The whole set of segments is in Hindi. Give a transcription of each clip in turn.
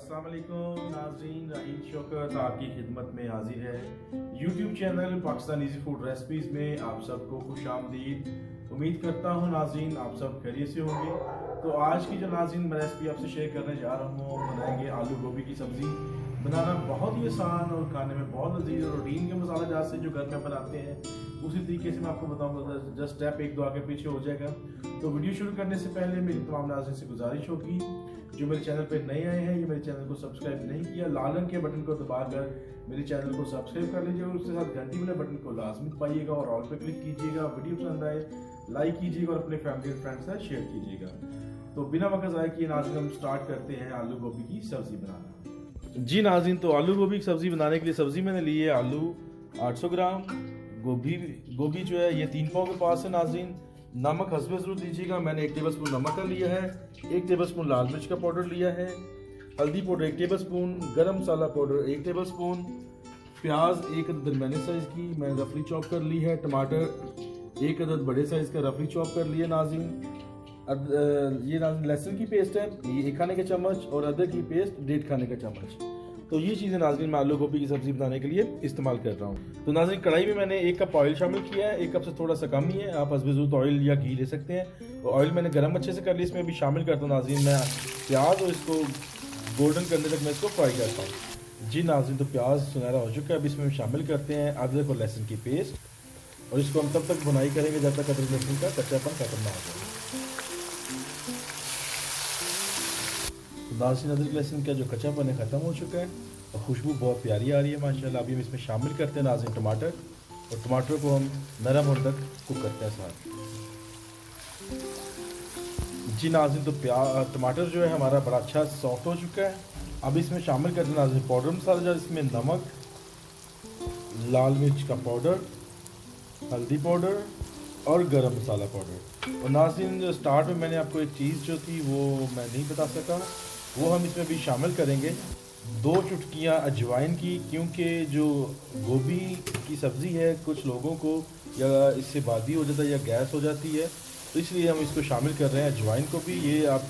अस्सलाम वालेकुम नाज़रीन, राहील शौकत आपकी खिदमत में हाजिर है YouTube channel Pakistan easy food recipes में। आप सबको खुशामदीद। उम्मीद करता हूँ नाज़रीन आप सब खैरियत से होंगे। तो आज की जो नाज़रीन मैं रेसिपी आपसे शेयर करने जा रहा हूँ, बनाएंगे आलू गोभी की सब्ज़ी। बनाना बहुत ही आसान और खाने में बहुत लजीज और रूटीन के मसाला जात से जो घर में बनाते हैं उसी तरीके से मैं आपको बताऊंगा। जस्ट स्टेप एक दो आगे पीछे हो जाएगा। तो वीडियो शुरू करने से पहले मेरी तमाम नाज़रीन से गुजारिश होगी, जो मेरे चैनल पे नए आए हैं, ये मेरे चैनल को सब्सक्राइब नहीं किया, लाल रंग के बटन को दबाकर मेरे चैनल को सब्सक्राइब कर लीजिए और उसके साथ घंटी वाले बटन को लाजमी दबाइएगा और ऑल पे क्लिक कीजिएगा। वीडियो पसंद आए लाइक कीजिएगा और अपने फैमिली और फ्रेंड्स के साथ शेयर कीजिएगा। तो बिना वक्त ज़ाया किए नाज़रीन हम स्टार्ट करते हैं आलू गोभी की सब्ज़ी बनाना। जी नाज़रीन, तो आलू गोभी की सब्ज़ी बनाने के लिए सब्ज़ी मैंने ली है आलू 800 ग्राम, गोभी जो है ये 3 पाव के पास है नाज़रीन। नमक हस्बे ज़रूरत दीजिएगा। मैंने 1 टेबलस्पून नमक का लिया है, 1 टेबलस्पून लाल मिर्च का पाउडर लिया है, हल्दी पाउडर 1 टेबलस्पून, गरम मसाला पाउडर 1 टेबलस्पून, प्याज 1 अदद दरमियाने साइज़ की मैंने रफली चॉप कर ली है, टमाटर 1 अदद बड़े साइज़ का रफली चॉप कर लिया नाज़रीन। ये लहसुन की पेस्ट है, ये 1 खाने का चम्मच, और अदरक की पेस्ट 1.5 खाने का चम्मच। तो ये चीज़ें नाज़रीन मैं आलू गोभी की सब्ज़ी बनाने के लिए इस्तेमाल कर रहा हूँ। तो नाज़रीन कढ़ाई में मैंने 1 कप ऑयल शामिल किया है, 1 कप से थोड़ा सा कम ही है, आप हस्बे ऑयल या घी ले सकते हैं। तो ऑयल मैंने गर्म अच्छे से कर लिया, इसमें भी शामिल करता हूँ नाज़रीन मैं प्याज, और इसको गोल्डन करने तक मैं इसको फ्राई करता हूँ। जी नाज़रीन, तो प्याज सुनहरा हो चुका है। अब इसमें शामिल करते हैं अदरक और लहसुन की पेस्ट, और इसको हम तब तक बुनाई करेंगे जब तक अदरक लहसुन का कच्चापन खत्म ना हो जाए। नाज़रीन अदरक लहसुन का जो कच्चापन है ख़त्म हो चुका है और खुशबू बहुत प्यारी आ रही है माशाल्लाह। अभी हम इसमें शामिल करते हैं नाज़रीन टमाटर, और टमाटर को हम नरम होने तक कुक करते हैं साथ। जी नाज़रीन, तो टमाटर जो है हमारा बड़ा अच्छा सॉफ्ट हो चुका है। अब इसमें शामिल करते हैं नाज़रीन पाउडर मसाला, जिसमें नमक, लाल मिर्च का पाउडर, हल्दी पाउडर और गरम मसाला पाउडर। और नाज़रीन जो स्टार्ट में मैंने आपको एक चीज़ जो थी वो मैं नहीं बता सका, वो हम इसमें भी शामिल करेंगे 2 चुटकियाँ अजवाइन की, क्योंकि जो गोभी की सब्ज़ी है कुछ लोगों को या इससे बादी हो जाता है या गैस हो जाती है, तो इसलिए हम इसको शामिल कर रहे हैं अजवाइन को भी। ये आप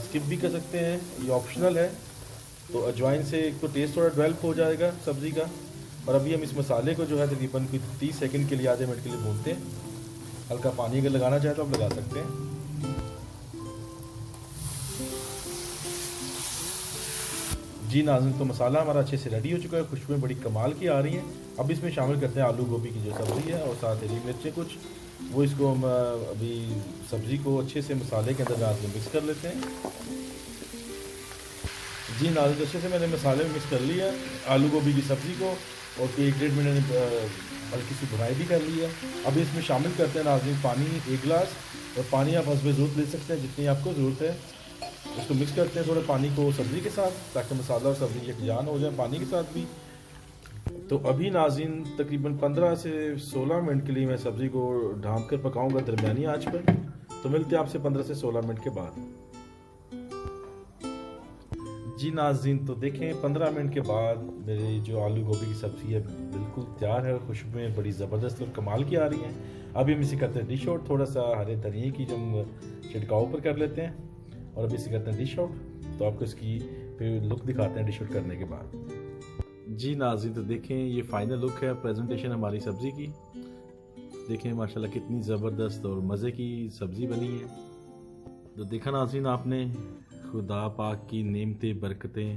स्किप भी कर सकते हैं, ये ऑप्शनल है। तो अजवाइन से एक तो टेस्ट थोड़ा डेवलप हो जाएगा सब्ज़ी का। और अभी हम इस मसाले को जो है तकरीबन 30 सेकंड के लिए, आधे मिनट के लिए भूनते हैं। हल्का पानी अगर लगाना चाहे तो आप लगा सकते हैं। जी नाज़रीन, तो मसाला हमारा अच्छे से रेडी हो चुका है, खुशबू बड़ी कमाल की आ रही है। अब इसमें शामिल करते हैं आलू गोभी की जो सब्ज़ी है और साथ हरी मिर्चें कुछ, वो इसको हम अभी सब्ज़ी को अच्छे से मसाले के अंदर डाल के मिक्स कर लेते हैं। जी नाज़रीन, अच्छे से मैंने मसाले में मिक्स कर लिया आलू गोभी की सब्ज़ी को, और 1-1.5 मिनट हल्की सी भुनाई भी कर ली है। अब इसमें शामिल करते हैं नाज़रीन पानी 1 गिलास, और पानी आप हस्बे ज़रूरत ले सकते हैं जितनी आपको ज़रूरत है। इसको मिक्स करते हैं थोड़ा पानी को सब्ज़ी के साथ, ताकि मसाला और सब्ज़ी यकजान हो जाए पानी के साथ भी। तो अभी नाज़रीन तकरीबन 15 से 16 मिनट के लिए मैं सब्ज़ी को ढाँप कर पकाऊँगा दरमियानी आँच पर। तो मिलते हैं आपसे 15 से 16 मिनट के बाद। जी नाज़रीन, तो देखें 15 मिनट के बाद मेरी जो आलू गोभी की सब्ज़ी है बिल्कुल तैयार है, खुशबुएँ बड़ी ज़बरदस्त और कमाल की आ रही हैं। अभी हम इसे करते हैं डिश आउट, थोड़ा सा हरे धनिए की जो हम छिड़काव पर कर लेते हैं, और अभी इसे करते हैं डिश आउट। तो आपको इसकी फिर लुक दिखाते हैं डिश आउट करने के बाद। जी नाज़रीन, तो देखें ये फाइनल लुक है प्रेजेंटेशन हमारी सब्ज़ी की। देखें माशाल्लाह कितनी ज़बरदस्त और मज़े की सब्ज़ी बनी है। तो देखा नाज़रीन आपने, खुदा पाक की नेमतें बरकतें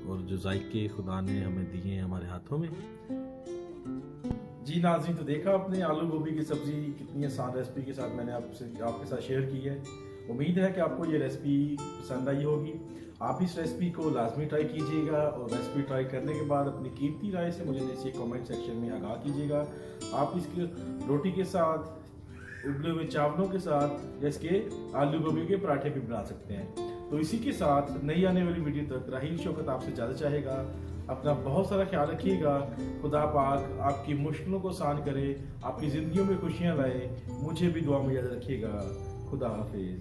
और जो जायके खुदा ने हमें दिए हैं हमारे हाथों में। जी नाज़रीन, तो देखा आपने आलू गोभी की सब्ज़ी कितनी आसान रेसिपी के साथ मैंने आपके साथ शेयर की है। उम्मीद है कि आपको ये रेसिपी पसंद आई होगी। आप इस रेसिपी को लाजमी ट्राई कीजिएगा, और रेसिपी ट्राई करने के बाद अपनी कीमती राय से मुझे नीचे कमेंट सेक्शन में आगाह कीजिएगा। आप इसकी रोटी के साथ, उबले हुए चावलों के साथ, या इसके आलू गोभी के पराठे भी बना सकते हैं। तो इसी के साथ नई आने वाली वीडियो तक राहील शौकत आपसे ज़्यादा चाहेगा। अपना बहुत सारा ख्याल रखिएगा। खुदा पाक आपकी मुश्किलों को आसान करे, आपकी ज़िंदगियों में खुशियाँ लाए। मुझे भी दुआ में याद रखिएगा। खुदा हाफिज़।